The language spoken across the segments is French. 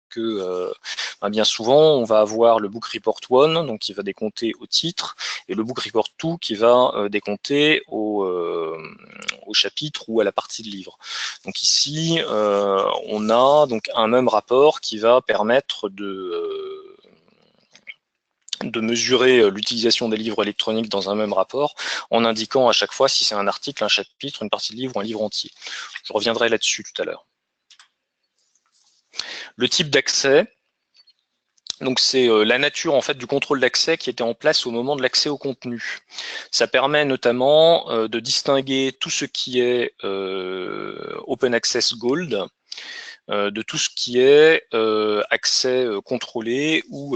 que bien souvent, on va avoir le book report 1, donc qui va décompter au titre, et le book report 2 qui va décompter au chapitre ou à la partie de livre. Donc ici, on a donc un même rapport qui va permettre de mesurer l'utilisation des livres électroniques dans un même rapport en indiquant à chaque fois si c'est un article, un chapitre, une partie de livre ou un livre entier. Je reviendrai là-dessus tout à l'heure. Le type d'accès, donc c'est la nature en fait du contrôle d'accès qui était en place au moment de l'accès au contenu. Ça permet notamment de distinguer tout ce qui est Open Access Gold de tout ce qui est accès contrôlé ou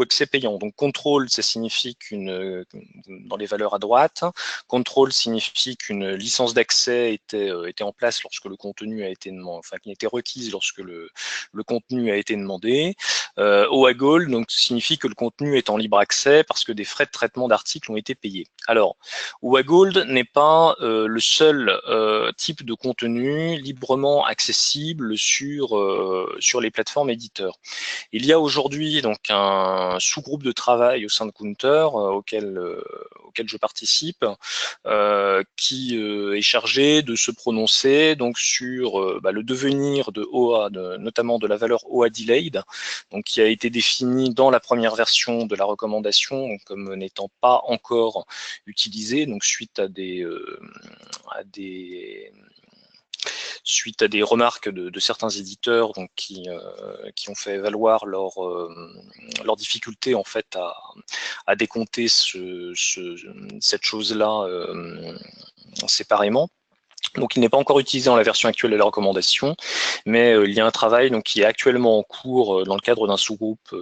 accès payant. Donc contrôle, ça signifie dans les valeurs à droite, contrôle signifie qu'une licence d'accès était en place lorsque le contenu a été demandé, enfin qui était requise lorsque le contenu a été demandé. OAGOL donc signifie que le contenu est en libre accès parce que des frais de traitement d'articles ont été payés. Alors, OAGOL n'est pas le seul type de contenu librement accessible sur les plateformes éditeurs. Il y a aujourd'hui donc un sous-groupe de travail au sein de Counter auquel je participe, qui est chargé de se prononcer donc sur le devenir de OA, notamment de la valeur OA delayed, donc qui a été définie dans la première version de la recommandation comme n'étant pas encore utilisée, donc suite à des remarques de certains éditeurs donc, qui ont fait valoir leur difficulté en fait à décompter cette chose-là séparément. Donc il n'est pas encore utilisé dans la version actuelle de la recommandation, mais il y a un travail donc, qui est actuellement en cours dans le cadre d'un sous-groupe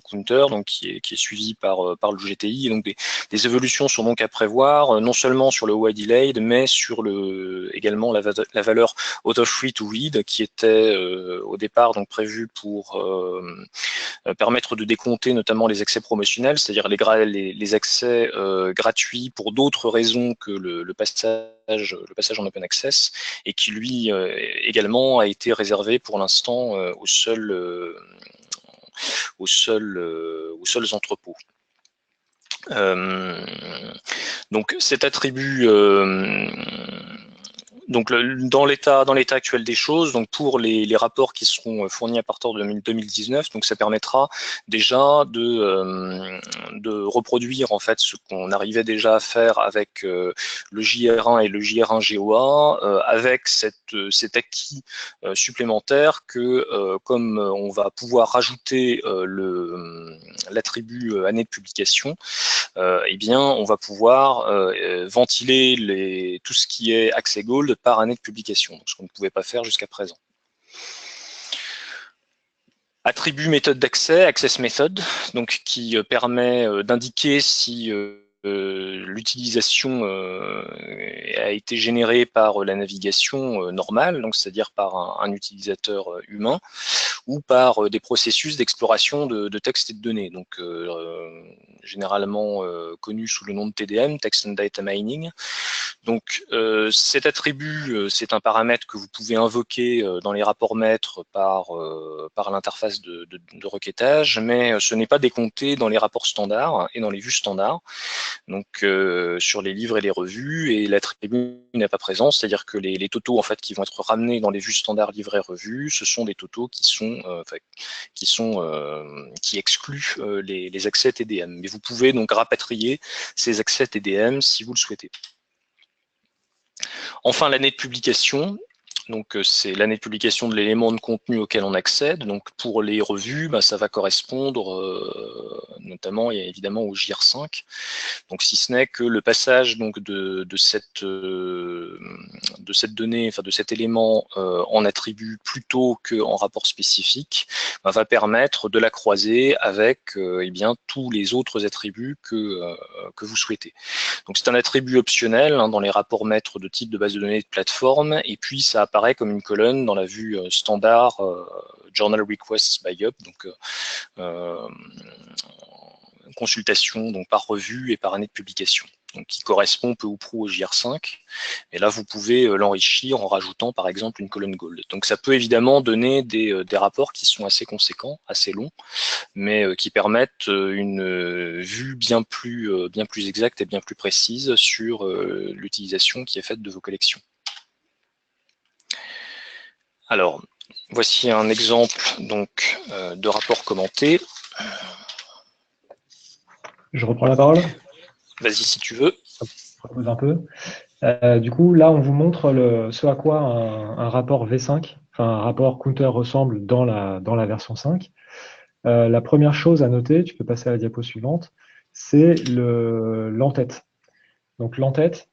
Counter, donc qui est suivi par le GTI. Et donc des évolutions sont donc à prévoir, non seulement sur le OA delayed, mais sur également la valeur out of free to read, qui était au départ donc prévue pour permettre de décompter notamment les accès promotionnels, c'est-à-dire les accès gratuits pour d'autres raisons que le passage en open access, et qui lui également a été réservé pour l'instant aux seuls entrepôts. Donc cet attribut donc dans l'état actuel des choses, donc pour les rapports qui seront fournis à partir de 2019, donc ça permettra déjà de reproduire en fait ce qu'on arrivait déjà à faire avec le JR1 et le JR1 GOA, avec cet acquis supplémentaire que comme on va pouvoir rajouter l'attribut année de publication, eh bien, on va pouvoir ventiler tout ce qui est accès gold par année de publication, donc ce qu'on ne pouvait pas faire jusqu'à présent. Attribut méthode d'accès, access method, donc qui permet d'indiquer si l'utilisation a été générée par la navigation normale, donc c'est-à-dire par un utilisateur humain, ou par des processus d'exploration de texte et de données, donc généralement connu sous le nom de TDM, Text and Data Mining. Donc cet attribut, c'est un paramètre que vous pouvez invoquer dans les rapports maîtres par l'interface de requêtage, mais ce n'est pas décompté dans les rapports standards et dans les vues standards, donc sur les livres et les revues, et l'attribut n'est pas présent, c'est-à-dire que les totaux en fait qui vont être ramenés dans les vues standards livres et revues, ce sont des totaux qui excluent les accès TDM. Mais vous pouvez donc rapatrier ces accès TDM si vous le souhaitez. Enfin, l'année de publication. Donc c'est l'année de publication de l'élément de contenu auquel on accède. Donc pour les revues, ça va correspondre notamment et évidemment au JR5. Donc si ce n'est que le passage donc de cette donnée, enfin de cet élément en attribut plutôt qu'en rapport spécifique, va permettre de la croiser avec eh bien tous les autres attributs que vous souhaitez. Donc c'est un attribut optionnel dans les rapports maîtres de type de base de données de plateforme, et puis ça apparaît comme une colonne dans la vue standard Journal Requests by Up, donc consultation donc par revue et par année de publication. donc qui correspond peu ou prou au JR5. Et là, vous pouvez l'enrichir en rajoutant par exemple une colonne gold. Donc ça peut évidemment donner des rapports qui sont assez conséquents, assez longs, mais qui permettent une vue bien plus exacte et bien plus précise sur l'utilisation qui est faite de vos collections. Alors, voici un exemple donc de rapport commenté. Je reprends la parole. Vas-y si tu veux. Je repose un peu. Du coup, là, on vous montre ce à quoi un rapport V5, enfin un rapport counter ressemble dans la version 5. La première chose à noter, tu peux passer à la diapo suivante, c'est l'entête. Donc l'entête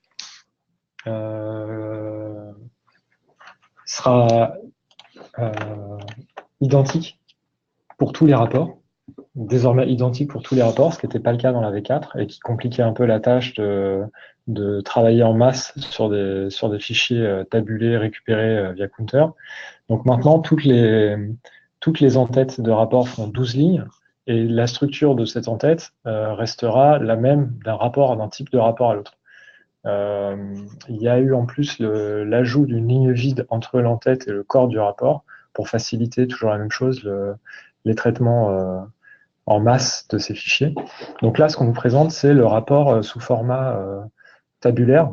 sera identique pour tous les rapports, désormais identique pour tous les rapports, ce qui n'était pas le cas dans la V4 et qui compliquait un peu la tâche de travailler en masse sur des fichiers tabulés, récupérés via counter. Donc maintenant, toutes les entêtes de rapport font 12 lignes et la structure de cette entête restera la même d'un type de rapport à l'autre. Il y a eu en plus l'ajout d'une ligne vide entre l'entête et le corps du rapport pour faciliter toujours la même chose, les traitements en masse de ces fichiers. Donc là, ce qu'on vous présente, c'est le rapport sous format tabulaire,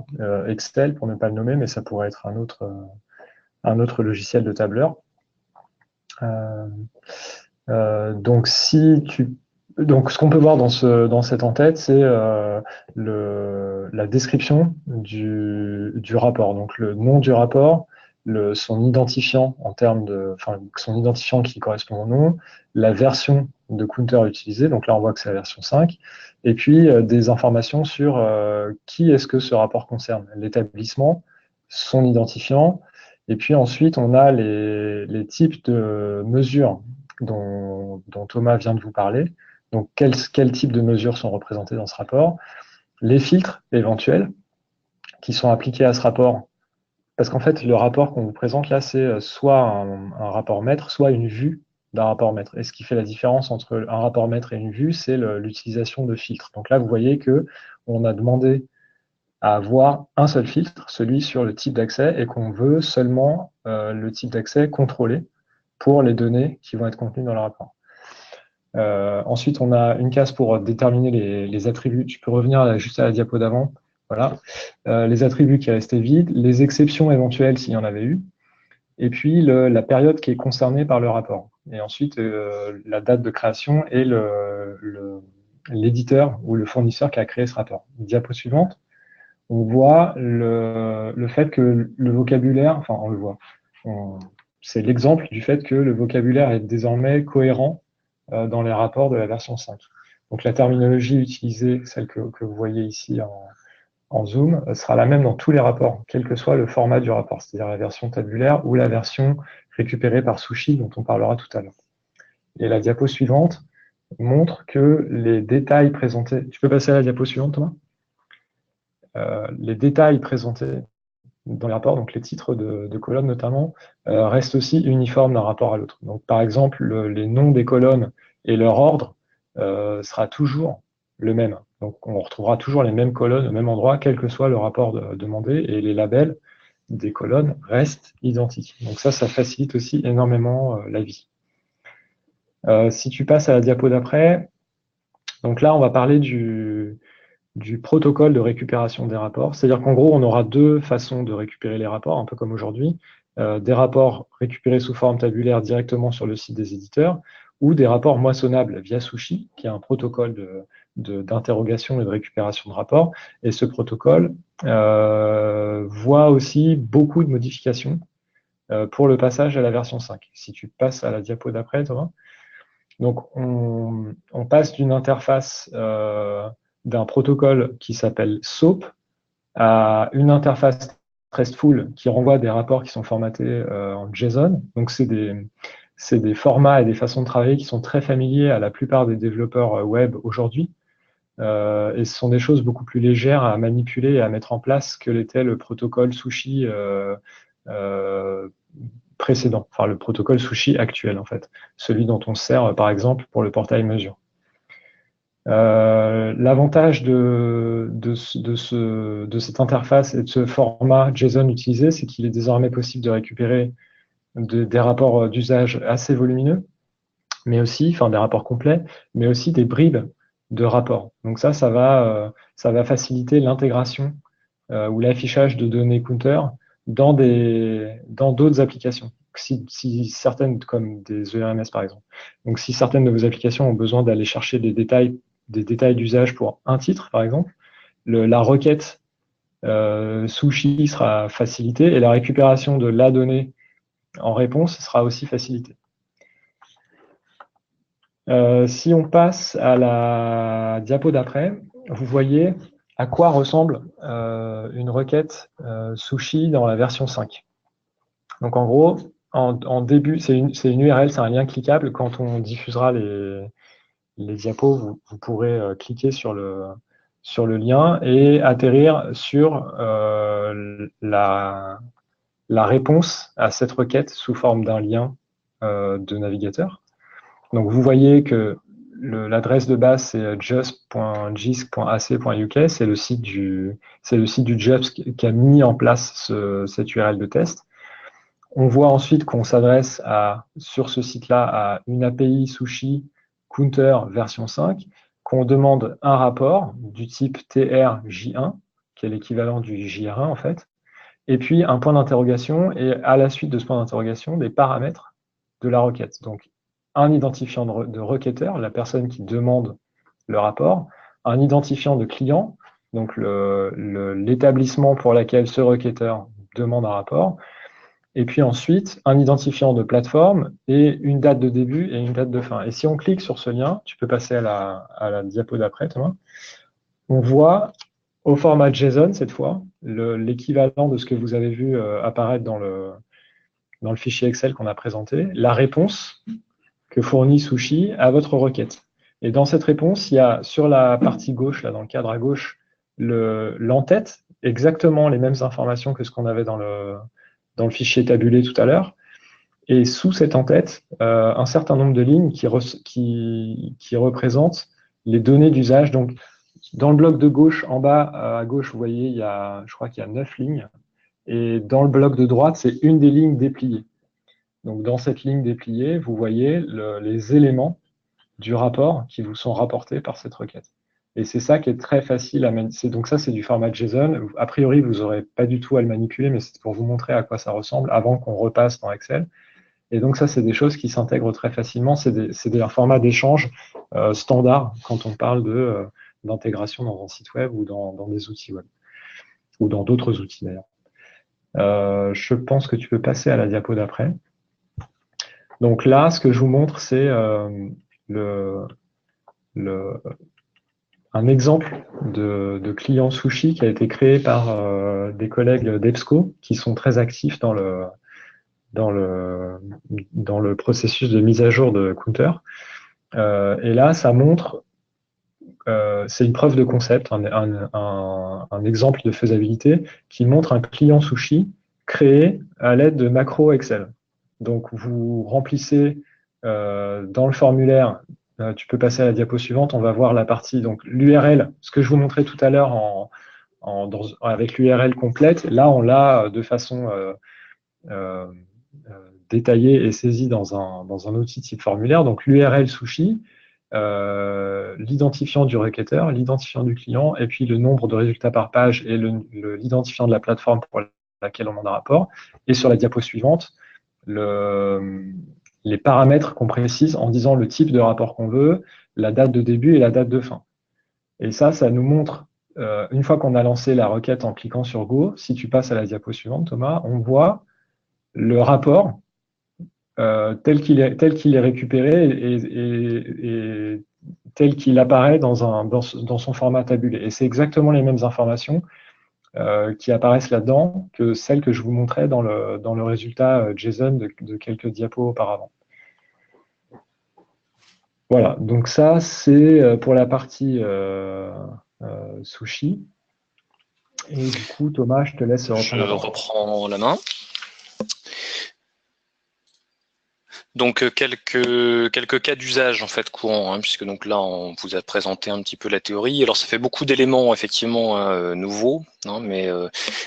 Excel pour ne pas le nommer, mais ça pourrait être un autre logiciel de tableur. Donc, ce qu'on peut voir dans cette en-tête, c'est la description du rapport. Donc, le nom du rapport, son identifiant son identifiant qui correspond au nom, la version de counter utilisée. Donc là, on voit que c'est la version 5. Et puis, des informations sur qui est-ce que ce rapport concerne. L'établissement, son identifiant. Et puis ensuite, on a les types de mesures dont Thomas vient de vous parler. Donc, quel type de mesures sont représentées dans ce rapport? Les filtres éventuels qui sont appliqués à ce rapport. Parce qu'en fait, le rapport qu'on vous présente là, c'est soit un rapport maître, soit une vue d'un rapport maître. Et ce qui fait la différence entre un rapport maître et une vue, c'est l'utilisation de filtres. Donc là, vous voyez que on a demandé à avoir un seul filtre, celui sur le type d'accès, et qu'on veut seulement le type d'accès contrôlé pour les données qui vont être contenues dans le rapport. Ensuite, on a une case pour déterminer les attributs. Tu peux revenir juste à la diapo d'avant. Voilà. Les attributs qui restaient vides, les exceptions éventuelles s'il y en avait eu, et puis la période qui est concernée par le rapport. Et ensuite, la date de création et l'éditeur ou le fournisseur qui a créé ce rapport. Diapo suivante. On voit le fait que le vocabulaire, enfin on le voit, c'est l'exemple du fait que le vocabulaire est désormais cohérent dans les rapports de la version 5. Donc la terminologie utilisée, celle que vous voyez ici en zoom, sera la même dans tous les rapports, quel que soit le format du rapport, c'est-à-dire la version tabulaire ou la version récupérée par Sushi, dont on parlera tout à l'heure. Et la diapo suivante montre que les détails présentés... Tu peux passer à la diapo suivante, Thomas ? Les détails présentés dans les rapports, donc les titres de colonnes notamment, restent aussi uniformes d'un rapport à l'autre. Donc par exemple, les noms des colonnes et leur ordre sera toujours le même. Donc on retrouvera toujours les mêmes colonnes au même endroit, quel que soit le rapport demandé, et les labels des colonnes restent identiques. Donc ça facilite aussi énormément la vie. Si tu passes à la diapo d'après, donc là on va parler du protocole de récupération des rapports. C'est-à-dire qu'en gros, on aura deux façons de récupérer les rapports, un peu comme aujourd'hui. Des rapports récupérés sous forme tabulaire directement sur le site des éditeurs, ou des rapports moissonnables via Sushi, qui est un protocole d'interrogation et de récupération de rapports. Et ce protocole voit aussi beaucoup de modifications pour le passage à la version 5. Si tu passes à la diapo d'après, Thomas. Donc, on passe d'une interface d'un protocole qui s'appelle SOAP à une interface RESTful qui renvoie des rapports qui sont formatés en JSON. Donc, c'est des formats et des façons de travailler qui sont très familiers à la plupart des développeurs web aujourd'hui. Et ce sont des choses beaucoup plus légères à manipuler et à mettre en place que l'était le protocole Sushi précédent, enfin le protocole Sushi actuel en fait, celui dont on sert par exemple pour le portail mesure. L'avantage de cette interface et de ce format JSON utilisé, c'est qu'il est désormais possible de récupérer des rapports d'usage assez volumineux, mais aussi, enfin des rapports complets, mais aussi des bribes de rapports. Donc ça va faciliter l'intégration ou l'affichage de données counter dans d'autres applications. Si certaines, comme des ERMS par exemple. Donc si certaines de vos applications ont besoin d'aller chercher des détails d'usage pour un titre, par exemple, la requête sushi sera facilitée et la récupération de la donnée en réponse sera aussi facilitée. Si on passe à la diapo d'après, vous voyez à quoi ressemble une requête sushi dans la version 5. Donc en gros, en début, c'est une URL, c'est un lien cliquable. Quand on diffusera les diapos, vous pourrez cliquer sur le lien et atterrir sur la réponse à cette requête sous forme d'un lien de navigateur. Donc vous voyez que l'adresse de base, c'est just.gis.ac.uk, c'est le site du JUPS qui a mis en place cette URL de test. On voit ensuite qu'on s'adresse sur ce site-là à une API Sushi Counter version 5, qu'on demande un rapport du type TRJ1, qui est l'équivalent du JR1 en fait, et puis un point d'interrogation, et à la suite de ce point d'interrogation, des paramètres de la requête. Donc un identifiant de requêteur, la personne qui demande le rapport, un identifiant de client, donc l'établissement pour lequel ce requêteur demande un rapport, et puis ensuite un identifiant de plateforme et une date de début et une date de fin. Et si on clique sur ce lien, tu peux passer à la diapo d'après, Thomas, on voit au format JSON cette fois, l'équivalent de ce que vous avez vu apparaître dans le fichier Excel qu'on a présenté, la réponse que fournit Sushi à votre requête. Et dans cette réponse, il y a sur la partie gauche, là dans le cadre à gauche, l'entête, exactement les mêmes informations que ce qu'on avait dans le fichier tabulé tout à l'heure. Et sous cette entête, un certain nombre de lignes qui représentent les données d'usage. Donc, dans le bloc de gauche, en bas à gauche, vous voyez, je crois qu'il y a 9 lignes. Et dans le bloc de droite, c'est une des lignes dépliées. Donc, dans cette ligne dépliée, vous voyez les éléments du rapport qui vous sont rapportés par cette requête. Et c'est ça qui est très facile à manipuler. Donc ça, c'est du format JSON. A priori, vous n'aurez pas du tout à le manipuler, mais c'est pour vous montrer à quoi ça ressemble avant qu'on repasse dans Excel. Et donc ça, c'est des choses qui s'intègrent très facilement. C'est des formats d'échange standard quand on parle d'intégration dans un site web ou dans des outils web, ou dans d'autres outils d'ailleurs. Je pense que tu peux passer à la diapo d'après. Donc là, ce que je vous montre, c'est un exemple de client sushi qui a été créé par des collègues d'EBSCO qui sont très actifs dans le processus de mise à jour de Counter. Et là, ça montre, c'est une preuve de concept, un exemple de faisabilité qui montre un client sushi créé à l'aide de macros Excel. Donc, vous remplissez dans le formulaire, tu peux passer à la diapo suivante, on va voir la partie, donc l'URL, ce que je vous montrais tout à l'heure avec l'URL complète, là, on l'a de façon détaillée et saisie dans un outil type formulaire. Donc, l'URL sushi, l'identifiant du requêteur, l'identifiant du client, et puis le nombre de résultats par page et l'identifiant de la plateforme pour laquelle on demande un rapport. Et sur la diapo suivante, les paramètres qu'on précise en disant le type de rapport qu'on veut, la date de début et la date de fin. Et ça nous montre, une fois qu'on a lancé la requête en cliquant sur Go, si tu passes à la diapo suivante, Thomas, on voit le rapport tel qu'il est récupéré et tel qu'il apparaît dans son format tabulé. Et c'est exactement les mêmes informations qui apparaissent là-dedans que celles que je vous montrais dans le résultat JSON de quelques diapos auparavant. Voilà, donc ça, c'est pour la partie sushi. Et du coup, Thomas, je te laisse reprendre la parole. Je reprends la main. Donc quelques cas d'usage en fait courants, hein, puisque donc là on vous a présenté un petit peu la théorie. Alors ça fait beaucoup d'éléments effectivement nouveaux, hein, mais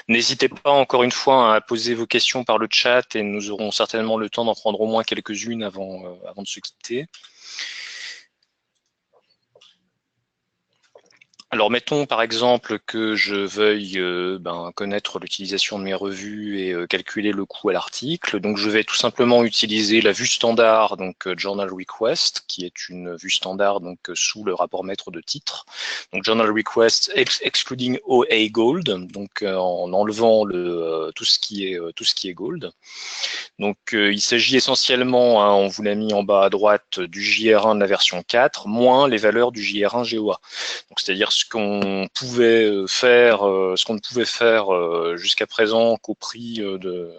n'hésitez pas encore une fois à poser vos questions par le chat et nous aurons certainement le temps d'en prendre au moins quelques-unes avant de se quitter. Alors mettons par exemple que je veuille connaître l'utilisation de mes revues et calculer le coût à l'article. Donc je vais tout simplement utiliser la vue standard, donc Journal Request, qui est une vue standard donc sous le rapport maître de titre. Donc Journal Request excluding OA Gold, donc en enlevant tout ce qui est Gold. Donc il s'agit essentiellement, hein, on vous l'a mis en bas à droite, du JR1 de la version 4 moins les valeurs du JR1 GOA. Donc c'est-à-dire ce qu'on pouvait faire, ce qu'on ne pouvait faire jusqu'à présent qu'au prix de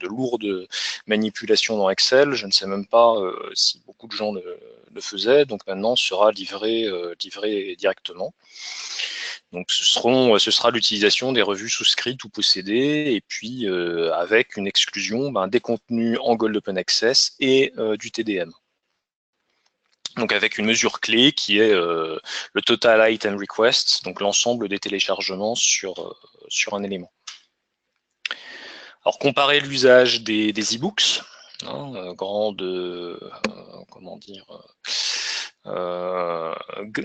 lourdes manipulations dans Excel. Je ne sais même pas si beaucoup de gens le faisaient. Donc maintenant sera livré directement. Donc ce sera l'utilisation des revues souscrites ou possédées, et puis avec une exclusion des contenus en Gold Open Access et du TDM. Donc avec une mesure clé qui est le Total Item Requests, donc l'ensemble des téléchargements sur un élément. Alors comparer l'usage des e-books, hein, comment dire,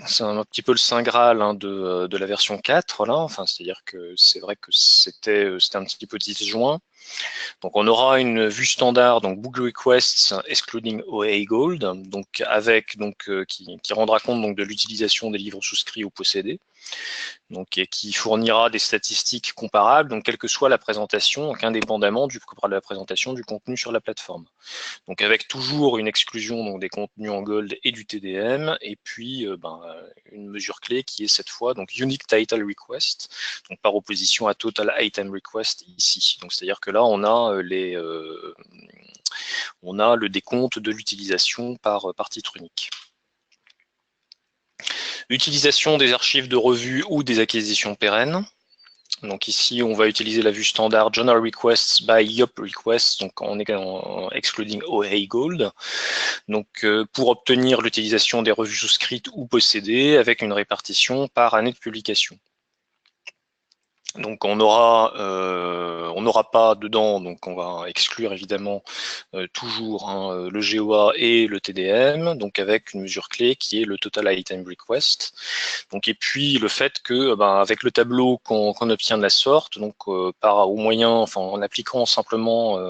c'est un petit peu le saint graal, hein, de la version 4 là. Enfin, c'est-à-dire que c'est vrai que c'était un petit peu disjoint. Donc on aura une vue standard, donc book requests excluding OA Gold, donc avec qui rendra compte donc de l'utilisation des livres souscrits ou possédés, donc et qui fournira des statistiques comparables, donc quelle que soit la présentation, donc indépendamment de la présentation du contenu sur la plateforme. Donc avec toujours une exclusion donc des contenus en Gold et du TDM, et puis une mesure clé qui est cette fois donc Unique Title Request, donc par opposition à Total Item Request ici. Donc c'est-à-dire que là on a le décompte de l'utilisation par titre unique. Utilisation des archives de revues ou des acquisitions pérennes. Donc ici, on va utiliser la vue standard Journal Requests by Yop Requests, donc en excluding OA Gold. Donc pour obtenir l'utilisation des revues souscrites ou possédées avec une répartition par année de publication. Donc on n'aura pas dedans, donc on va exclure évidemment toujours le GOA et le TDM, donc avec une mesure clé qui est le Total Item Request. Donc et puis le fait que avec le tableau qu'on obtient de la sorte, donc en appliquant simplement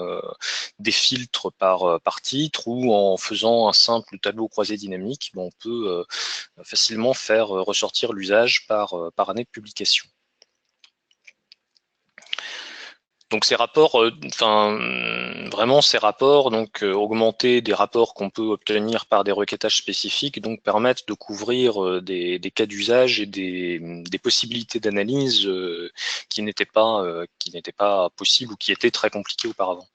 des filtres par titre ou en faisant un simple tableau croisé dynamique, on peut facilement faire ressortir l'usage par année de publication. Donc ces rapports, vraiment ces rapports, donc augmenter des rapports qu'on peut obtenir par des requêtages spécifiques, donc permettent de couvrir des cas d'usage et des possibilités d'analyse qui n'étaient pas possibles ou qui étaient très compliquées auparavant.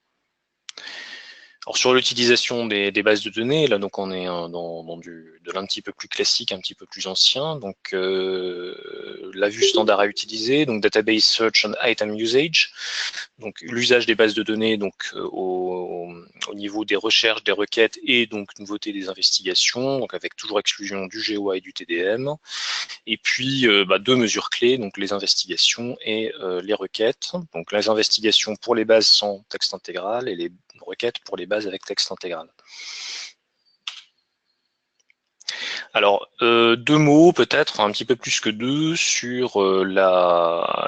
Alors sur l'utilisation des bases de données, là donc on est dans de l'un petit peu plus classique, un petit peu plus ancien. Donc la vue standard à utiliser, donc Database Search and Item Usage, donc l'usage des bases de données donc au niveau des recherches, des requêtes et donc nouveauté des investigations, donc avec toujours exclusion du GOA et du TDM. Et puis deux mesures clés, donc les investigations et les requêtes. Donc les investigations pour les bases sans texte intégral et les requêtes pour les bases avec texte intégral. Alors, deux mots peut-être, un petit peu plus que deux, sur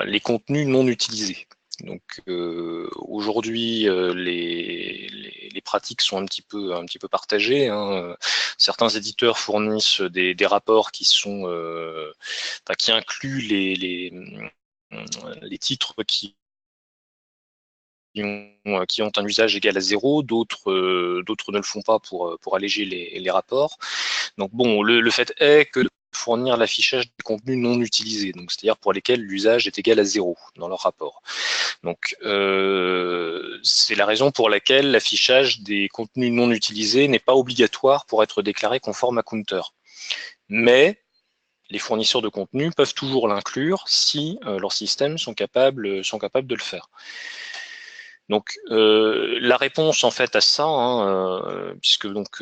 les contenus non utilisés. Donc aujourd'hui, les pratiques sont un petit peu partagées, hein. Certains éditeurs fournissent des rapports qui incluent les titres qui ont un usage égal à 0, d'autres ne le font pas pour alléger les rapports. Donc bon, le fait est que de fournir l'affichage des contenus non utilisés, donc c'est-à-dire pour lesquels l'usage est égal à 0 dans leur rapport. Donc c'est la raison pour laquelle l'affichage des contenus non utilisés n'est pas obligatoire pour être déclaré conforme à Counter. Mais les fournisseurs de contenu peuvent toujours l'inclure si leurs systèmes sont capables de le faire. Donc la réponse en fait à ça, puisque donc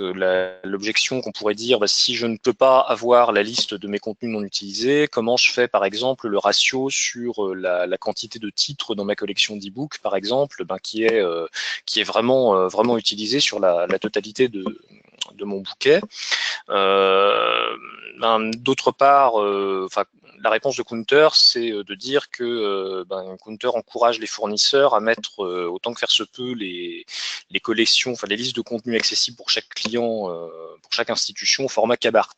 l'objection qu'on pourrait dire, si je ne peux pas avoir la liste de mes contenus non utilisés, comment je fais par exemple le ratio sur la quantité de titres dans ma collection d'e-books par exemple, qui est vraiment utilisé sur la totalité de mon bouquet. D'autre part, la réponse de Counter, c'est de dire que Counter encourage les fournisseurs à mettre autant que faire se peut les collections, les listes de contenus accessibles pour chaque client, pour chaque institution au format KBART.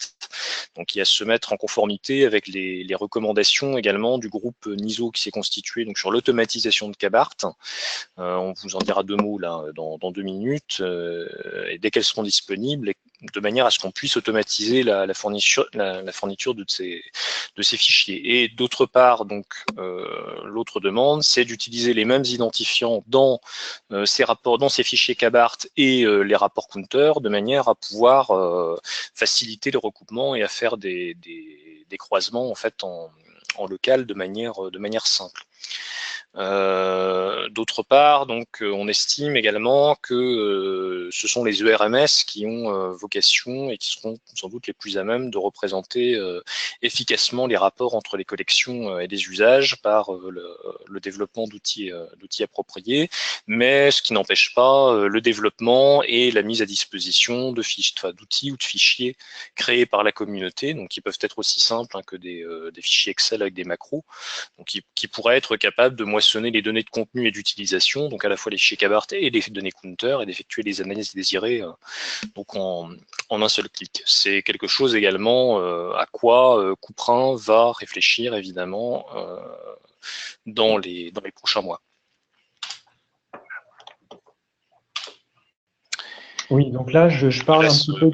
Donc il y a à se mettre en conformité avec les recommandations également du groupe NISO qui s'est constitué donc sur l'automatisation de KBART. On vous en dira 2 mots là dans 2 minutes, et dès qu'elles seront disponibles, de manière à ce qu'on puisse automatiser la fourniture de ces fichiers. Et d'autre part, donc l'autre demande, c'est d'utiliser les mêmes identifiants dans ces rapports, dans ces fichiers KBART et les rapports Counter, de manière à pouvoir faciliter le recoupement et à faire des croisements en fait en local de manière simple. D'autre part, donc, on estime également que ce sont les ERMS qui ont vocation et qui seront sans doute les plus à même de représenter efficacement les rapports entre les collections et les usages par le développement d'outils appropriés, mais ce qui n'empêche pas le développement et la mise à disposition d'outils ou de fichiers créés par la communauté, donc qui peuvent être aussi simples que des fichiers Excel avec des macros, donc qui pourraient être capables de moissonner les données de contenu et d'utilisation, donc à la fois les fichiers KBART et les données Counter, et d'effectuer les analyses désirées donc en un seul clic. C'est quelque chose également à quoi Couperin va réfléchir évidemment dans les prochains mois. Oui, donc là je parle un petit peu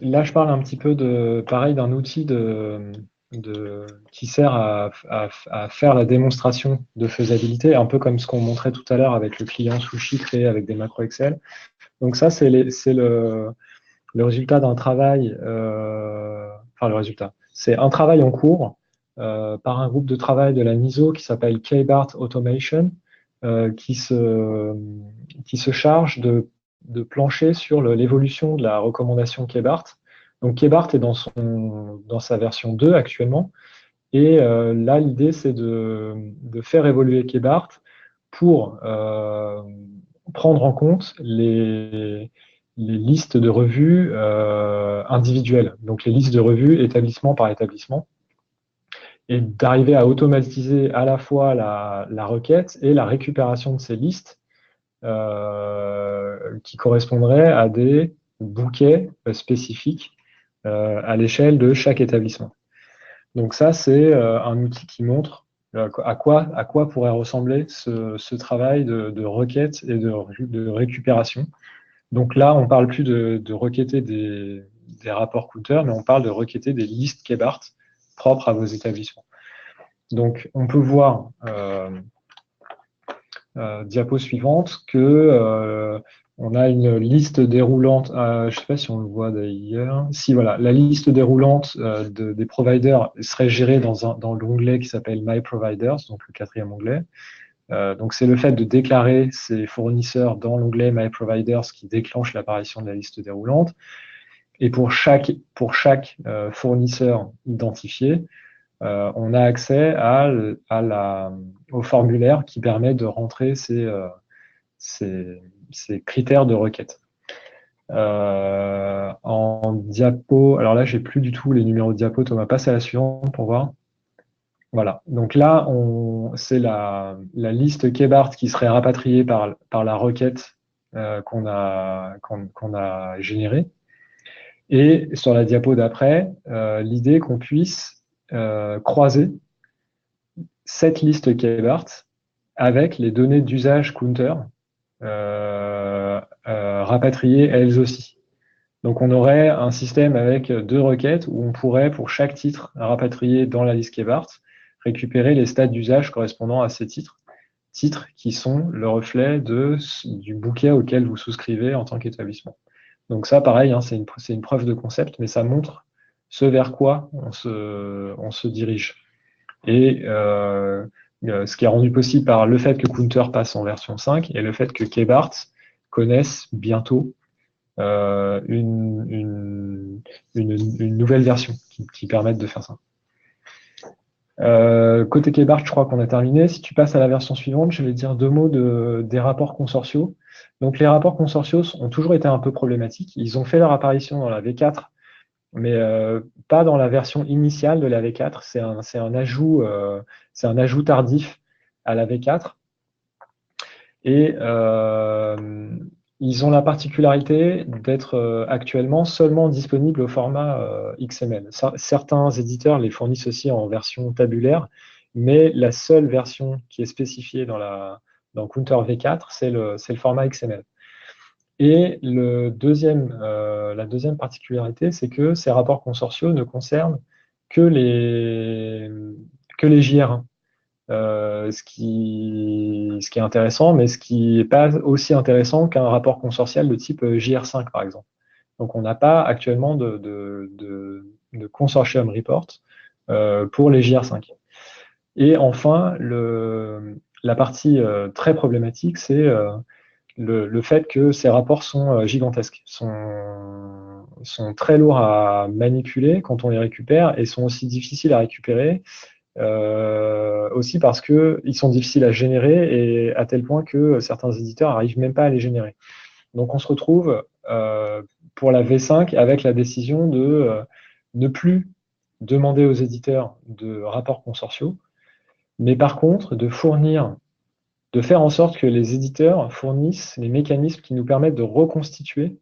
là je parle un petit peu pareil d'un outil qui sert à faire la démonstration de faisabilité, un peu comme ce qu'on montrait tout à l'heure avec le client Sushi créé avec des macros Excel. Donc ça c'est le résultat d'un travail, le résultat, c'est un travail en cours par un groupe de travail de la NISO qui s'appelle KBART Automation, qui se charge de plancher sur l'évolution de la recommandation KBART. Donc KBART est dans sa version 2 actuellement, et là l'idée c'est de faire évoluer KBART pour prendre en compte les listes de revues individuelles, donc les listes de revues établissement par établissement, et d'arriver à automatiser à la fois la requête et la récupération de ces listes qui correspondraient à des bouquets spécifiques à l'échelle de chaque établissement. Donc ça, c'est un outil qui montre à quoi pourrait ressembler ce travail de requête et de récupération. Donc là, on ne parle plus de requêter des rapports Counter, mais on parle de requêter des listes KBART propres à vos établissements. Donc on peut voir, diapo suivante, que on a une liste déroulante, je ne sais pas si on le voit d'ailleurs, si voilà, la liste déroulante des providers serait gérée dans l'onglet qui s'appelle My Providers, donc le 4e onglet. Donc c'est le fait de déclarer ces fournisseurs dans l'onglet My Providers qui déclenche l'apparition de la liste déroulante. Et pour chaque fournisseur identifié, on a accès au formulaire qui permet de rentrer ces critères de requête. En diapo, alors là j'ai plus du tout les numéros de diapo, Thomas, passe à la suivante pour voir. Voilà, donc là c'est la liste KBART qui serait rapatriée par la requête qu'on a générée. Et sur la diapo d'après, l'idée qu'on puisse croiser cette liste KBART avec les données d'usage Counter rapatriées elles aussi. Donc on aurait un système avec 2 requêtes où on pourrait, pour chaque titre rapatrié dans la liste KBART, récupérer les stats d'usage correspondant à ces titres qui sont le reflet du bouquet auquel vous souscrivez en tant qu'établissement. Donc ça, pareil, c'est une preuve de concept, mais ça montre ce vers quoi on se dirige. Et ce qui est rendu possible par le fait que Counter passe en version 5 et le fait que KBART connaisse bientôt une nouvelle version qui permette de faire ça. Côté KBART, je crois qu'on a terminé. Si tu passes à la version suivante, je vais dire 2 mots des rapports consortiaux. Donc les rapports consortiaux ont toujours été un peu problématiques. Ils ont fait leur apparition dans la V4, mais pas dans la version initiale de la V4. C'est un ajout tardif à la V4. Et ils ont la particularité d'être actuellement seulement disponibles au format XML. Certains éditeurs les fournissent aussi en version tabulaire, mais la seule version qui est spécifiée dans Counter V4, c'est le format XML. Et la deuxième particularité, c'est que ces rapports consortiaux ne concernent que les JR1. Ce qui est intéressant, mais ce qui n'est pas aussi intéressant qu'un rapport consortial de type JR5, par exemple. Donc, on n'a pas actuellement de consortium report pour les JR5. Et enfin, la partie très problématique, c'est le fait que ces rapports sont gigantesques, sont très lourds à manipuler quand on les récupère et sont aussi difficiles à récupérer. Aussi parce qu'ils sont difficiles à générer et à tel point que certains éditeurs n'arrivent même pas à les générer. Donc on se retrouve pour la V5 avec la décision de ne plus demander aux éditeurs de rapports consortiaux, mais par contre de faire en sorte que les éditeurs fournissent les mécanismes qui nous permettent de reconstituer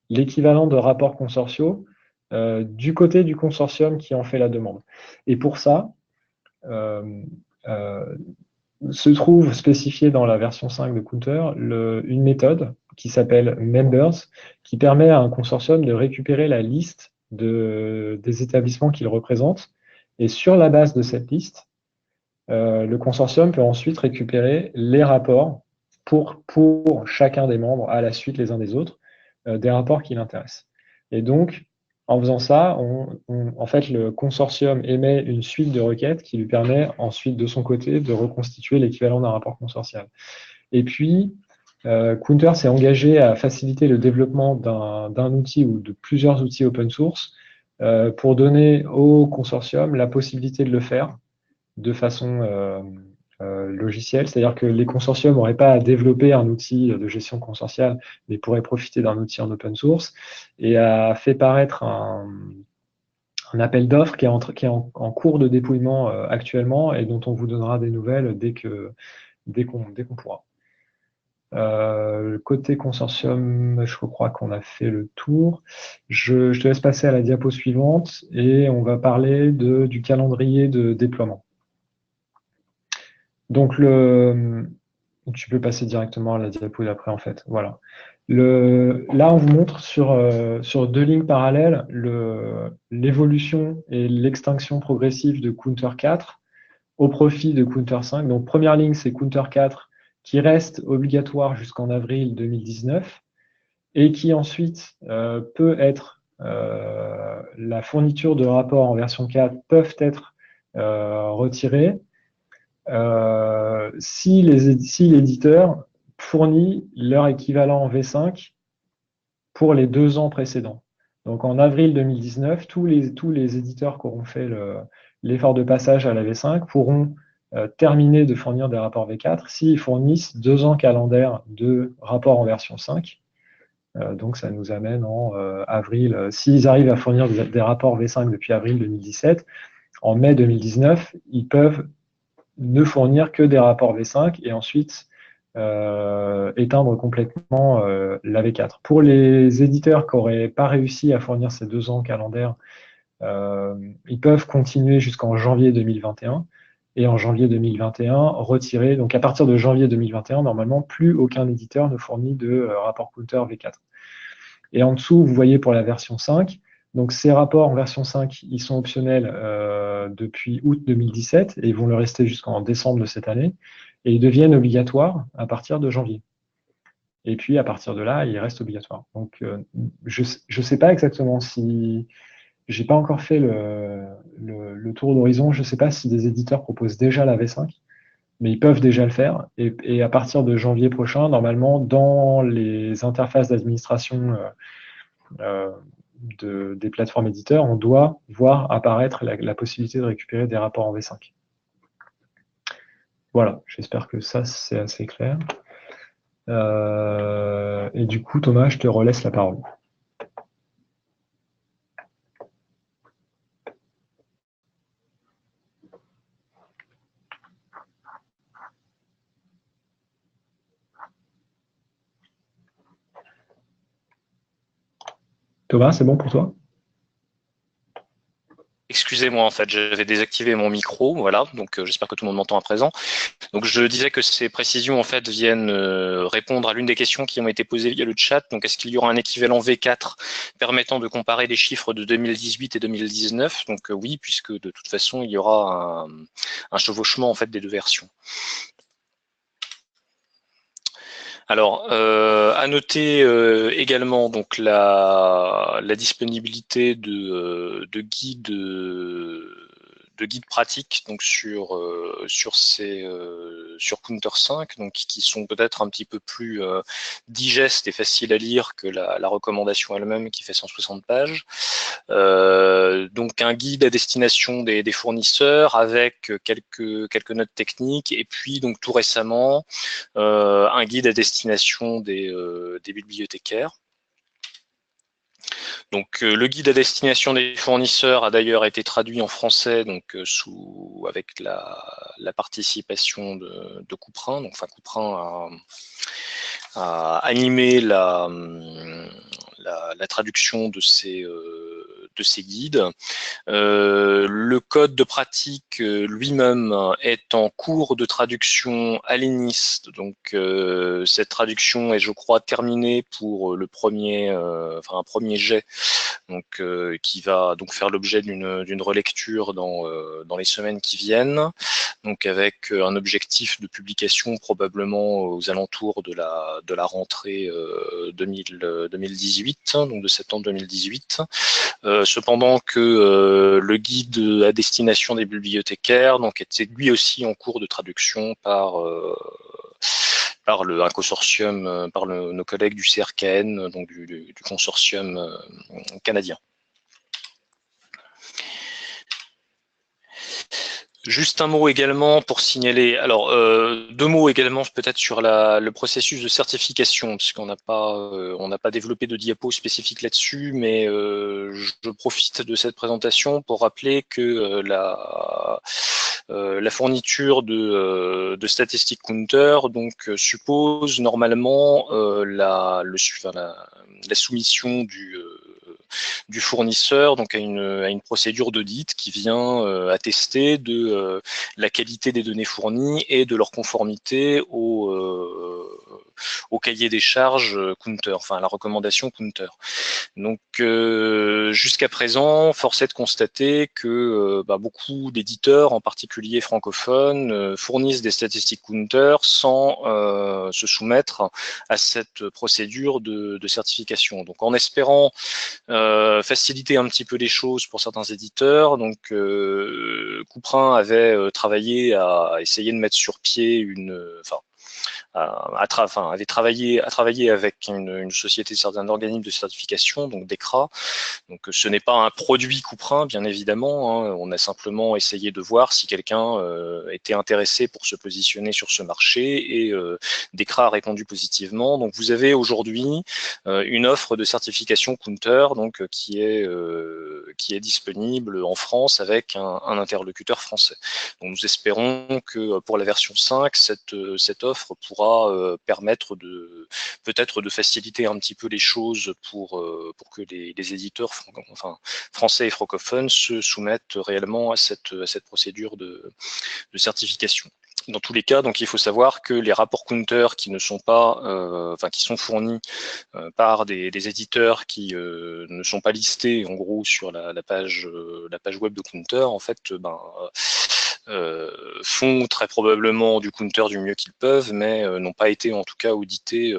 l'équivalent de rapports consortiaux du côté du consortium qui en fait la demande. Et pour ça, se trouve spécifiée dans la version 5 de Counter une méthode qui s'appelle Members, qui permet à un consortium de récupérer la liste des établissements qu'il représente. Et sur la base de cette liste, le consortium peut ensuite récupérer les rapports pour chacun des membres à la suite les uns des autres, des rapports qui l'intéressent. Et donc, en faisant ça, en fait, le consortium émet une suite de requêtes qui lui permet ensuite, de son côté, de reconstituer l'équivalent d'un rapport consortial. Et puis, Counter s'est engagé à faciliter le développement d'un outil ou de plusieurs outils open source pour donner au consortium la possibilité de le faire de façon logicielle, c'est-à-dire que les consortiums n'auraient pas à développer un outil de gestion consortiale, mais pourraient profiter d'un outil en open source, et a fait paraître un appel d'offres qui est en cours de dépouillement actuellement et dont on vous donnera des nouvelles dès qu'on pourra. Côté consortium, je crois qu'on a fait le tour. Je te laisse passer à la diapo suivante et on va parler du calendrier de déploiement. Donc, tu peux passer directement à la diapo d'après, en fait. Voilà. Là, on vous montre sur 2 lignes parallèles l'évolution et l'extinction progressive de Counter 4 au profit de Counter 5. Donc, première ligne, c'est Counter 4 qui reste obligatoire jusqu'en avril 2019 et qui ensuite peut être la fourniture de rapports en version 4 peuvent être retirés si l'éditeur fournit leur équivalent en V5 pour les 2 ans précédents. Donc en avril 2019, tous les éditeurs qui auront fait l'effort de passage à la V5 pourront terminer de fournir des rapports V4 s'ils fournissent 2 ans calendaires de rapports en version 5. Donc ça nous amène en avril. S'ils arrivent à fournir des rapports V5 depuis avril 2017, en mai 2019, ils peuvent ne fournir que des rapports V5 et ensuite éteindre complètement la V4. Pour les éditeurs qui n'auraient pas réussi à fournir ces 2 ans calendaires, ils peuvent continuer jusqu'en janvier 2021 et en janvier 2021 retirer. Donc à partir de janvier 2021, normalement, plus aucun éditeur ne fournit de rapport Counter V4. Et en dessous, vous voyez pour la version 5, donc ces rapports en version 5, ils sont optionnels depuis août 2017 et ils vont le rester jusqu'en décembre de cette année. Et ils deviennent obligatoires à partir de janvier. Et puis à partir de là, ils restent obligatoires. Donc je ne sais pas exactement si... J'ai pas encore fait le tour d'horizon. Je ne sais pas si des éditeurs proposent déjà la V5. mais ils peuvent déjà le faire. Et à partir de janvier prochain, normalement, dans les interfaces d'administration des plateformes éditeurs, on doit voir apparaître la possibilité de récupérer des rapports en V5. Voilà, j'espère que ça, c'est assez clair. Et du coup, Thomas, je te relaisse la parole. Thomas, c'est bon pour toi? Excusez-moi, en fait, j'avais désactivé mon micro, voilà, donc j'espère que tout le monde m'entend à présent. Donc je disais que ces précisions en fait viennent répondre à l'une des questions qui ont été posées via le chat. Donc est-ce qu'il y aura un équivalent V4 permettant de comparer les chiffres de 2018 et 2019? Donc oui, puisque de toute façon il y aura un chevauchement en fait des deux versions. Alors, à noter également donc la disponibilité de guides pratiques donc sur Counter 5, donc qui sont peut-être un petit peu plus digestes et faciles à lire que la recommandation elle-même qui fait 160 pages. Donc un guide à destination des fournisseurs avec quelques notes techniques, et puis donc tout récemment un guide à destination des bibliothécaires. Donc le guide à destination des fournisseurs a d'ailleurs été traduit en français, donc avec la participation de Couperin. Donc, enfin, Couperin a animé la traduction de ces guides. Le code de pratique lui-même est en cours de traduction à l'INIST. Donc cette traduction est, je crois, terminée pour un premier jet, donc qui va donc faire l'objet d'une relecture dans les semaines qui viennent. Donc avec un objectif de publication probablement aux alentours de la rentrée 2018, donc de septembre 2018. Cependant que le guide à destination des bibliothécaires donc était lui aussi en cours de traduction par un consortium, par nos collègues du CRKN, donc du consortium canadien. Juste un mot également pour signaler, alors deux mots également peut-être sur le processus de certification, puisqu'on n'a pas développé de diapo spécifique là-dessus, mais je profite de cette présentation pour rappeler que la fourniture de statistiques Counter donc suppose normalement la soumission du fournisseur donc à une procédure d'audit qui vient attester de la qualité des données fournies et de leur conformité au cahier des charges Counter, enfin à la recommandation Counter. Donc jusqu'à présent, force est de constater que beaucoup d'éditeurs, en particulier francophones, fournissent des statistiques Counter sans se soumettre à cette procédure de certification. Donc en espérant faciliter un petit peu les choses pour certains éditeurs, donc Couperin avait travaillé à essayer de mettre sur pied avait travaillé avec une société, certains organismes de certification, donc DECRA. Donc ce n'est pas un produit Couperin, bien évidemment, hein. On a simplement essayé de voir si quelqu'un était intéressé pour se positionner sur ce marché, et DECRA a répondu positivement. Donc vous avez aujourd'hui une offre de certification Counter donc qui est disponible en France avec un interlocuteur français. Donc nous espérons que pour la version 5, cette offre pourra permettre peut-être de faciliter un petit peu les choses pour que les éditeurs français et francophones se soumettent réellement à cette procédure de certification. Dans tous les cas, donc il faut savoir que les rapports Counter qui ne sont pas, qui sont fournis par des éditeurs qui ne sont pas listés en gros sur la page web de Counter, en fait, font très probablement du Counter du mieux qu'ils peuvent, mais n'ont pas été en tout cas audités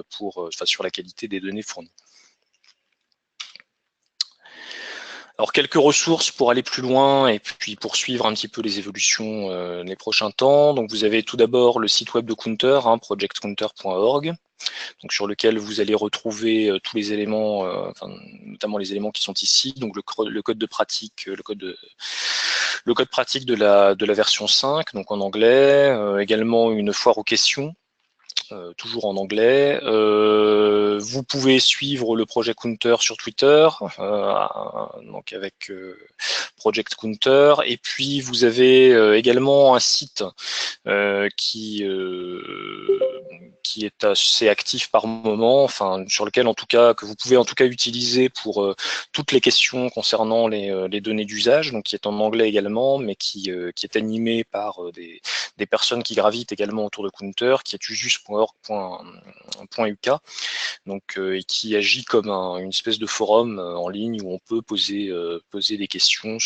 sur la qualité des données fournies. Alors, quelques ressources pour aller plus loin et puis pour suivre un petit peu les évolutions les prochains temps. Donc, vous avez tout d'abord le site web de Counter, hein, projectcounter.org, donc sur lequel vous allez retrouver tous les éléments, notamment les éléments qui sont ici, donc le code de pratique, le code pratique de la version 5, donc en anglais, également une foire aux questions. Toujours en anglais. Vous pouvez suivre le projet Counter sur Twitter, donc avec Project Counter. Et puis vous avez également un site qui est assez actif par moment, enfin sur lequel en tout cas que vous pouvez en tout cas utiliser pour toutes les questions concernant les données d'usage, donc qui est en anglais également, mais qui est animé par des personnes qui gravitent également autour de Counter, qui est usus.org.uk, donc et qui agit comme une espèce de forum en ligne où on peut poser des questions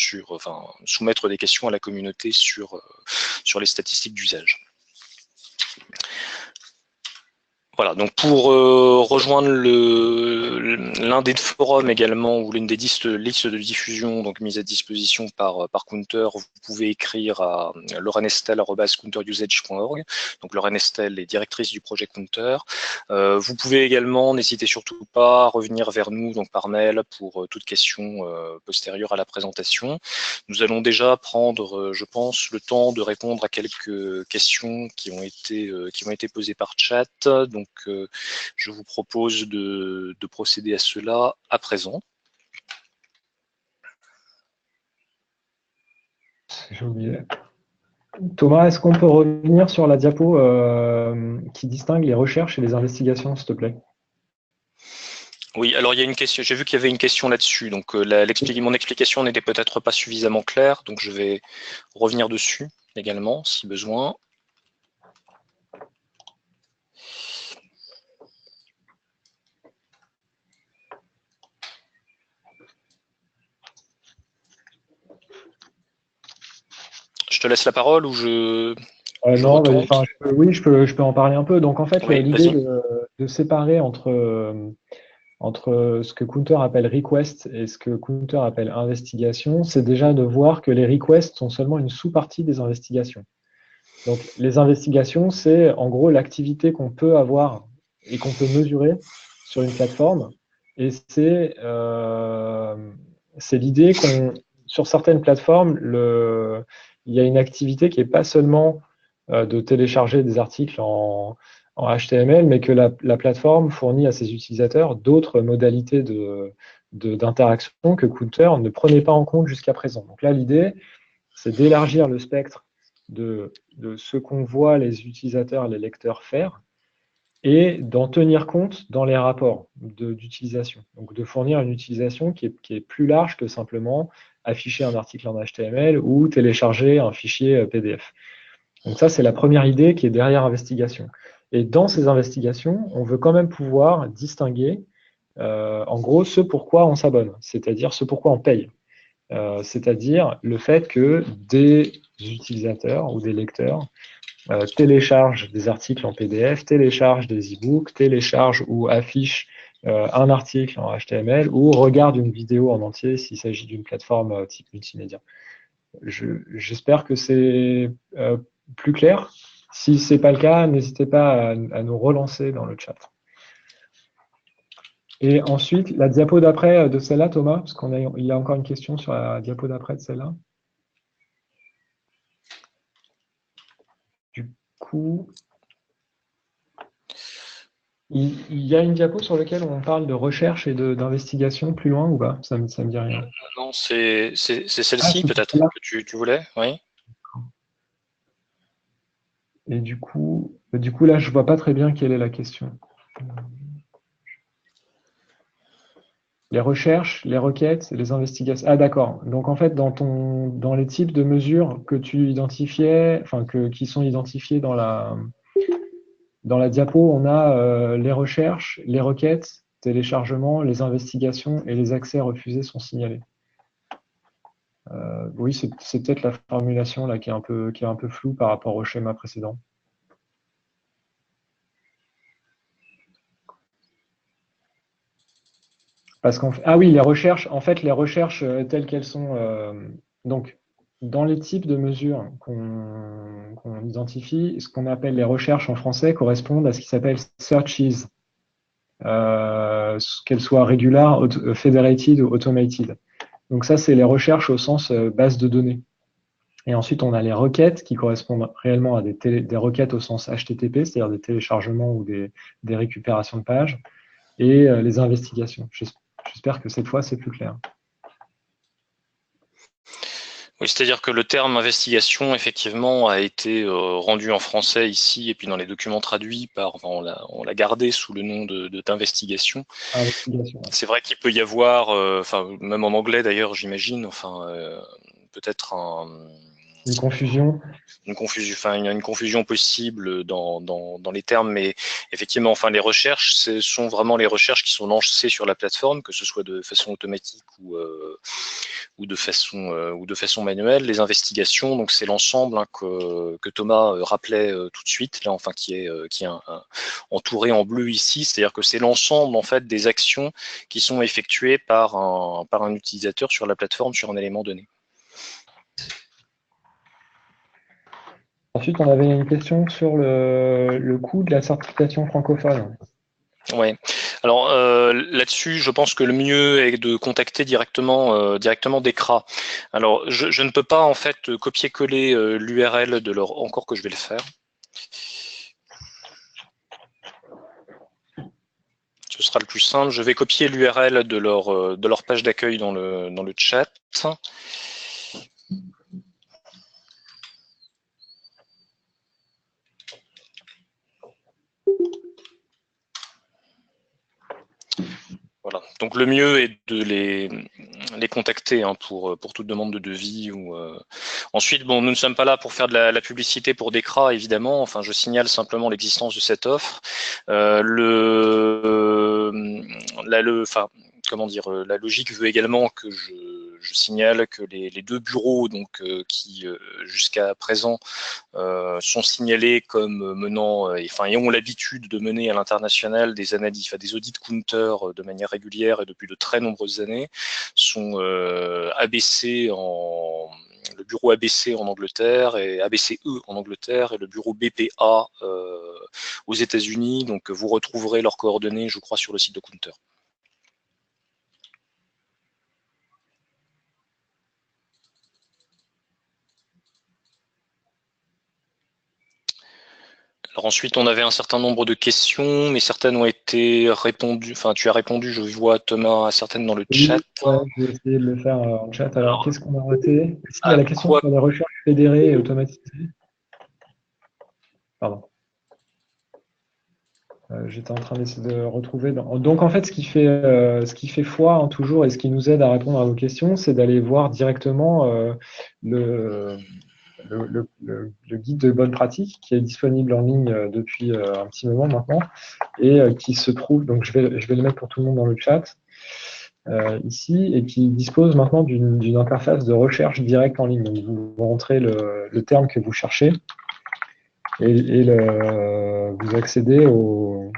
soumettre des questions à la communauté sur les statistiques d'usage. Voilà, donc pour rejoindre l'un des forums également, ou l'une des listes de diffusion donc mise à disposition par Counter, vous pouvez écrire à laurenestel@counterusage.org. Donc Lorraine Estel est directrice du projet Counter. Vous pouvez également, n'hésitez surtout pas à revenir vers nous donc par mail pour toute question postérieure à la présentation. Nous allons déjà prendre, je pense, le temps de répondre à quelques questions qui ont été posées par chat. Donc, je vous propose de procéder à cela à présent. J'ai oublié. Thomas, est-ce qu'on peut revenir sur la diapo qui distingue les recherches et les investigations, s'il te plaît? Oui, alors il y a une question. J'ai vu qu'il y avait une question là-dessus. Donc, mon explication n'était peut-être pas suffisamment claire, donc je vais revenir dessus également, si besoin. Je te laisse la parole ou je Non, retente. oui, je peux en parler un peu. Donc, en fait, Oui, l'idée vas-y. de séparer entre ce que Counter appelle request et ce que Counter appelle investigation, c'est déjà de voir que les requests sont seulement une sous-partie des investigations. Donc, les investigations, c'est en gros l'activité qu'on peut avoir et qu'on peut mesurer sur une plateforme. Et c'est l'idée sur certaines plateformes, il y a une activité qui n'est pas seulement de télécharger des articles en HTML, mais que la plateforme fournit à ses utilisateurs d'autres modalités d'interaction que Counter ne prenait pas en compte jusqu'à présent. Donc là, l'idée, c'est d'élargir le spectre de ce qu'on voit les utilisateurs, les lecteurs faire, et d'en tenir compte dans les rapports d'utilisation. Donc de fournir une utilisation qui est plus large que simplement afficher un article en HTML ou télécharger un fichier PDF. Donc ça, c'est la première idée qui est derrière investigation. Et dans ces investigations, on veut quand même pouvoir distinguer, en gros, ce pourquoi on s'abonne, c'est-à-dire ce pourquoi on paye. C'est-à-dire le fait que des utilisateurs ou des lecteurs téléchargent des articles en PDF, téléchargent des e-books, téléchargent ou affichent un article en HTML ou regardent une vidéo en entier s'il s'agit d'une plateforme type multimédia. J'espère que c'est plus clair. Si ce n'est pas le cas, n'hésitez pas à nous relancer dans le chat. Et ensuite, la diapo d'après de celle-là, Thomas, parce qu'il y a encore une question sur la diapo d'après de celle-là. Du coup, il y a une diapo sur laquelle on parle de recherche et d'investigation plus loin ou pas? Ça me dit rien. Non, c'est celle-ci c'est peut-être celle-là. que tu voulais, oui. Et du coup, là, je vois pas très bien quelle est la question. Les recherches, les requêtes, les investigations. Ah, d'accord. Donc, en fait, dans les types de mesures que tu identifiais, qui sont identifiés dans la diapo, on a les recherches, les requêtes, téléchargements, les investigations et les accès refusés sont signalés. Oui, c'est peut-être la formulation là qui est un peu floue par rapport au schéma précédent. Parce ah oui, les recherches, en fait, les recherches telles qu'elles sont, donc, dans les types de mesures qu'on identifie, ce qu'on appelle les recherches en français correspondent à ce qui s'appelle searches, qu'elles soient regular, federated ou automated. Donc ça, c'est les recherches au sens base de données. Et ensuite, on a les requêtes qui correspondent réellement à des requêtes au sens HTTP, c'est-à-dire des téléchargements ou des récupérations de pages, et les investigations. J'espère que cette fois, c'est plus clair. Oui, c'est-à-dire que le terme investigation, effectivement, a été rendu en français ici, et puis dans les documents traduits, on l'a gardé sous le nom d'investigation. Investigation. C'est vrai qu'il peut y avoir, même en anglais d'ailleurs, j'imagine, peut-être une confusion. Il y a une confusion possible dans les termes, mais effectivement, les recherches, ce sont vraiment les recherches qui sont lancées sur la plateforme, que ce soit de façon automatique ou de façon manuelle. Les investigations, donc c'est l'ensemble que Thomas rappelait tout de suite, là, qui est entouré en bleu ici, c'est-à-dire que c'est l'ensemble en fait des actions qui sont effectuées par un utilisateur sur la plateforme sur un élément donné. Ensuite, on avait une question sur le coût de la certification francophone. Ouais. Alors là-dessus, je pense que le mieux est de contacter directement DECRA. Alors, je ne peux pas en fait copier-coller l'URL de leur, encore que je vais le faire. Ce sera le plus simple. Je vais copier l'URL de leur page d'accueil dans le chat. Voilà. Donc le mieux est de les contacter pour toute demande de devis. Ensuite, bon, nous ne sommes pas là pour faire de la publicité pour DECRA, évidemment. Enfin, je signale simplement l'existence de cette offre. La logique veut également que je signale que les deux bureaux qui jusqu'à présent sont signalés comme menant, et ont l'habitude de mener à l'international des analyses, des audits counter de manière régulière et depuis de très nombreuses années, sont ABC le bureau ABC en Angleterre et ABCE en Angleterre et le bureau BPA aux États-Unis. Donc vous retrouverez leurs coordonnées, je crois, sur le site de Counter. Alors ensuite, on avait un certain nombre de questions, mais certaines ont été répondues. Enfin, tu as répondu, je vois Thomas, à certaines dans le chat. Ouais, je vais essayer de le faire en chat. Alors, qu'est-ce qu'on a raté? Ici, il y a la question sur les recherches fédérées et automatisées. Pardon. J'étais en train d'essayer de retrouver. Donc, en fait, ce qui fait foi toujours et ce qui nous aide à répondre à vos questions, c'est d'aller voir directement le guide de bonne pratique qui est disponible en ligne depuis un petit moment maintenant et qui se trouve, donc je vais le mettre pour tout le monde dans le chat ici, et qui dispose maintenant d'une interface de recherche directe en ligne. Donc vous rentrez le terme que vous cherchez et vous accédez aux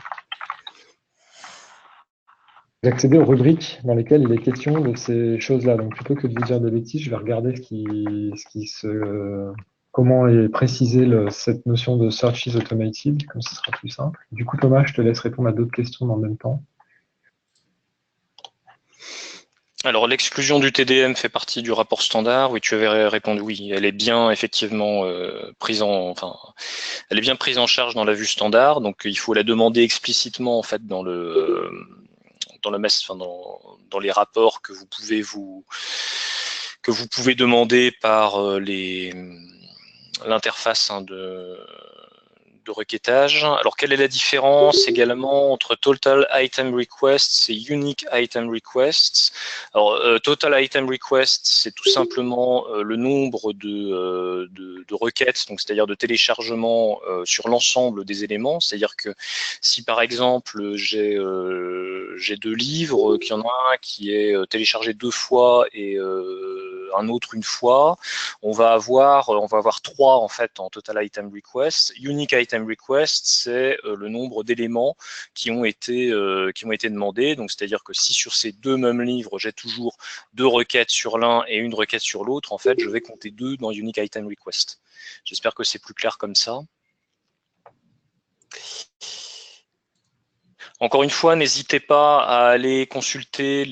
rubriques dans lesquelles il est question de ces choses-là. Donc plutôt que de vous dire de bêtises, je vais regarder comment est précisée cette notion de search is automated, comme ce sera plus simple. Du coup, Thomas, je te laisse répondre à d'autres questions en même temps. Alors l'exclusion du TDM fait partie du rapport standard. Oui, tu avais répondu oui. Elle est bien effectivement prise en charge dans la vue standard. Donc il faut la demander explicitement en fait dans les rapports que vous pouvez demander par l'interface de requêtage. Alors, quelle est la différence également entre Total Item Requests et Unique Item Requests? Alors, Total Item Requests, c'est tout simplement le nombre de requêtes, donc c'est-à-dire de téléchargements sur l'ensemble des éléments. C'est-à-dire que si par exemple j'ai 2 livres, qu'il y en a un qui est téléchargé 2 fois et un autre une fois, on va avoir 3 en fait en total item request. Unique item request, c'est le nombre d'éléments qui ont été demandés. Donc c'est-à-dire que si sur ces 2 mêmes livres, j'ai toujours 2 requêtes sur l'un et une requête sur l'autre, en fait, je vais compter 2 dans unique item request. J'espère que c'est plus clair comme ça. Encore une fois, n'hésitez pas à aller consulter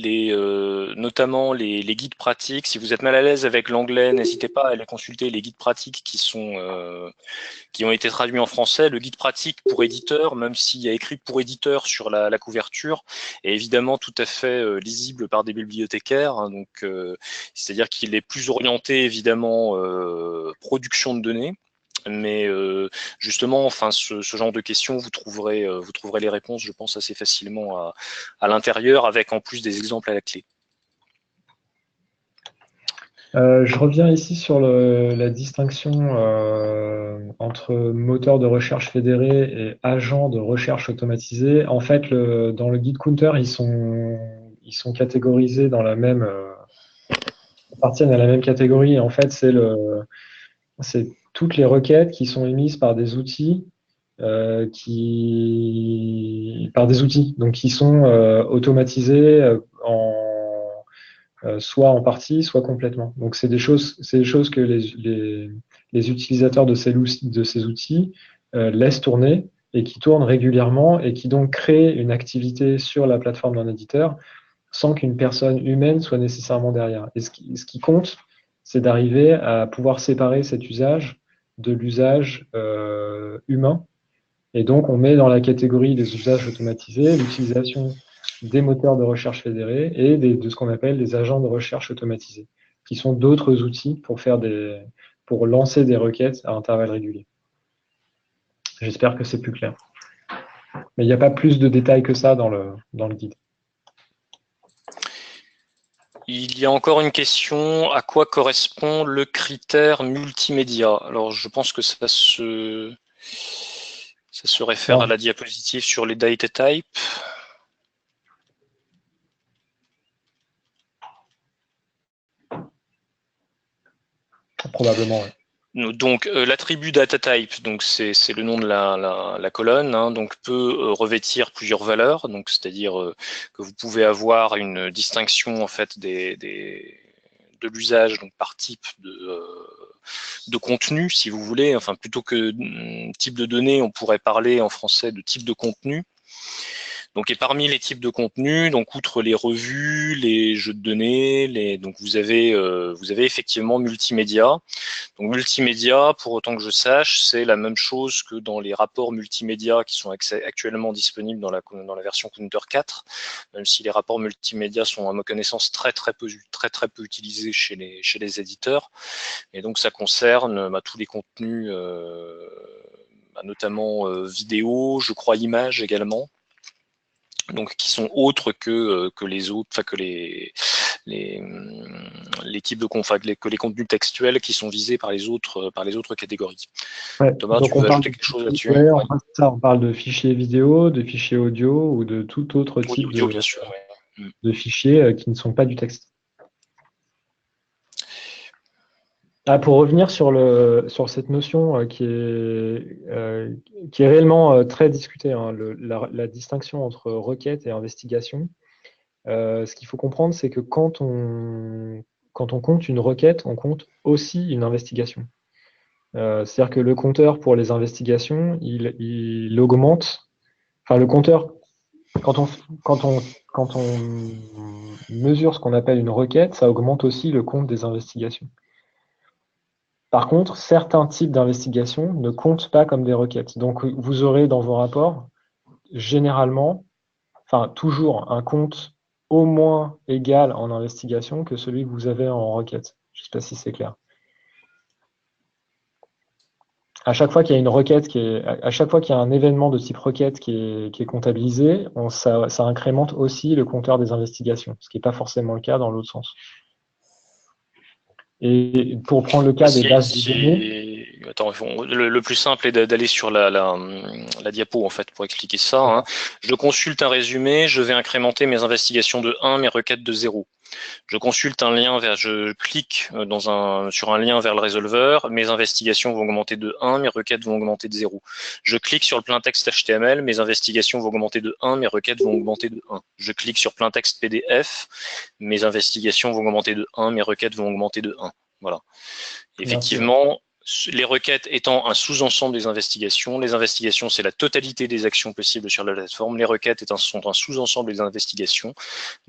notamment les guides pratiques. Si vous êtes mal à l'aise avec l'anglais, n'hésitez pas à aller consulter les guides pratiques qui ont été traduits en français. Le guide pratique pour éditeur, même s'il y a écrit pour éditeur sur la couverture, est évidemment tout à fait lisible par des bibliothécaires. Hein, donc, c'est-à-dire qu'il est plus orienté évidemment production de données. Mais justement, enfin, ce genre de questions, vous trouverez les réponses, je pense, assez facilement à l'intérieur, avec en plus des exemples à la clé. Je reviens ici sur la distinction entre moteur de recherche fédéré et agent de recherche automatisé. En fait, dans le guide Counter, ils sont catégorisés dans appartiennent à la même catégorie. En fait, c'est toutes les requêtes qui sont émises par des outils donc qui sont automatisés soit en partie, soit complètement. Donc c'est des choses que les utilisateurs de ces outils laissent tourner et qui tournent régulièrement et qui donc créent une activité sur la plateforme d'un éditeur sans qu'une personne humaine soit nécessairement derrière. Et ce qui compte, c'est d'arriver à pouvoir séparer cet usage de l'usage humain. Et donc, on met dans la catégorie des usages automatisés l'utilisation des moteurs de recherche fédérés et de ce qu'on appelle des agents de recherche automatisés, qui sont d'autres outils pour lancer des requêtes à intervalles réguliers. J'espère que c'est plus clair. Mais il n'y a pas plus de détails que ça dans le guide. Il y a encore une question, à quoi correspond le critère multimédia? Alors, je pense que ça se réfère à la diapositive sur les data types. Probablement, oui. Donc l'attribut data type, donc c'est le nom de la colonne, hein, donc peut revêtir plusieurs valeurs, donc c'est-à-dire que vous pouvez avoir une distinction en fait de l'usage donc par type de contenu, si vous voulez. Enfin, plutôt que type de données, on pourrait parler en français de type de contenu. Donc, et parmi les types de contenus, donc outre les revues, les jeux de données, donc vous avez effectivement multimédia. Donc multimédia, pour autant que je sache, c'est la même chose que dans les rapports multimédia qui sont actuellement disponibles dans la version Counter 4, même si les rapports multimédia sont à ma connaissance très peu utilisés chez les éditeurs. Et donc ça concerne tous les contenus, notamment vidéo, je crois images également. Donc qui sont autres que les autres, enfin que les types de que les contenus textuels qui sont visés par les autres catégories. Ouais, Thomas, donc tu veux ajouter quelque chose là-dessus? Ouais, on parle de fichiers vidéo, de fichiers audio ou de tout autre type audio, bien sûr, de fichiers qui ne sont pas du texte. Pour revenir sur cette notion qui est réellement très discutée, hein, la distinction entre requête et investigation. Ce qu'il faut comprendre, c'est que quand on compte une requête, on compte aussi une investigation. C'est-à-dire que le compteur pour les investigations, il augmente. Enfin, le compteur, quand on mesure ce qu'on appelle une requête, ça augmente aussi le compte des investigations. Par contre, certains types d'investigations ne comptent pas comme des requêtes. Donc, vous aurez dans vos rapports, généralement, enfin toujours un compte au moins égal en investigation que celui que vous avez en requête. Je ne sais pas si c'est clair. À chaque fois qu'il y a une requête à chaque fois qu'il y a un événement de type requête qui est comptabilisé, ça incrémente aussi le compteur des investigations, ce qui n'est pas forcément le cas dans l'autre sens. Et pour prendre le cas des bases de données. Attends, le plus simple est d'aller sur la diapo en fait pour expliquer ça. Hein. Je consulte un résumé, je vais incrémenter mes investigations de 1, mes requêtes de 0. Je consulte un lien je clique sur un lien vers le résolveur, mes investigations vont augmenter de 1, mes requêtes vont augmenter de 0. Je clique sur le plein texte HTML, mes investigations vont augmenter de 1, mes requêtes vont augmenter de 1. Je clique sur plein texte PDF, mes investigations vont augmenter de 1, mes requêtes vont augmenter de 1. Voilà. Effectivement, les requêtes étant un sous-ensemble des investigations, les investigations, c'est la totalité des actions possibles sur la plateforme, les requêtes sont un sous-ensemble des investigations,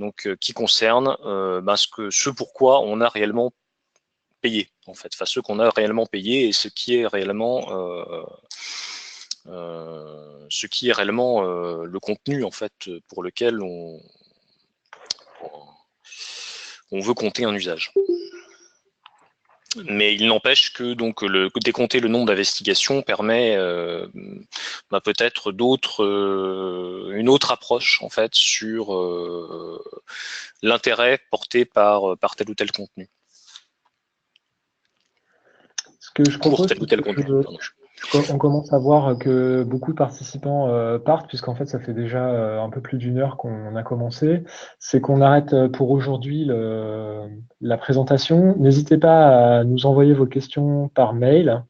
donc qui concernent ce pourquoi on a réellement payé, en fait, enfin ce qu'on a réellement payé et ce qui est réellement le contenu, en fait, pour lequel on veut compter un usage. Mais il n'empêche que donc décompter le nombre d'investigations permet peut-être une autre approche en fait sur l'intérêt porté par tel ou tel contenu. Ce que je propose, on commence à voir que beaucoup de participants partent, puisqu'en fait, ça fait déjà un peu plus d'1 heure qu'on a commencé. C'est qu'on arrête pour aujourd'hui la présentation. N'hésitez pas à nous envoyer vos questions par mail,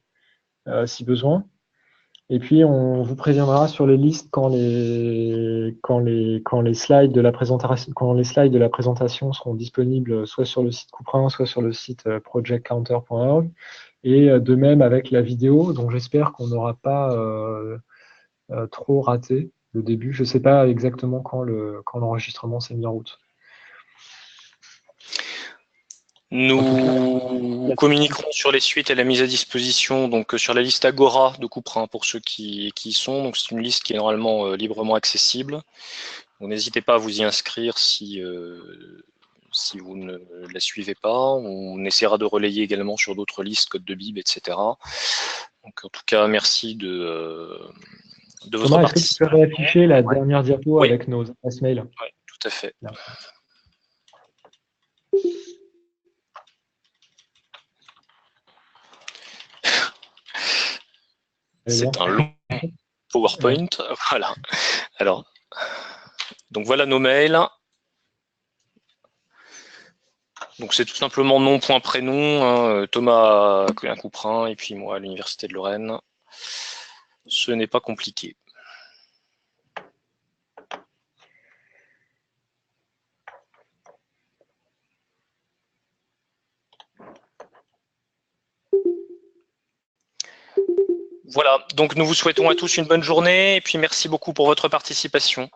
si besoin. Et puis, on vous préviendra sur les listes quand les slides de la présentation seront disponibles soit sur le site Couperin, soit sur le site projectcounter.org. Et de même avec la vidéo, donc j'espère qu'on n'aura pas trop raté le début. Je ne sais pas exactement quand l'enregistrement s'est mis en route. Nous communiquerons sur les suites et la mise à disposition, donc sur la liste Agora de Couperin pour ceux qui y sont. Donc c'est une liste qui est normalement librement accessible. N'hésitez pas à vous y inscrire si vous ne la suivez pas. On essaiera de relayer également sur d'autres listes, code de Bib, etc. Donc en tout cas, merci de votre Thomas, participation. est-ce que tu peux réafficher la dernière diapo avec nos adresses mail? Oui, tout à fait. Merci. C'est un long PowerPoint. Voilà. Alors, donc voilà nos mails. Donc c'est tout simplement nom, point, prénom, Thomas Couperin et puis moi à l'Université de Lorraine. Ce n'est pas compliqué. Voilà, donc nous vous souhaitons à tous une bonne journée et puis merci beaucoup pour votre participation.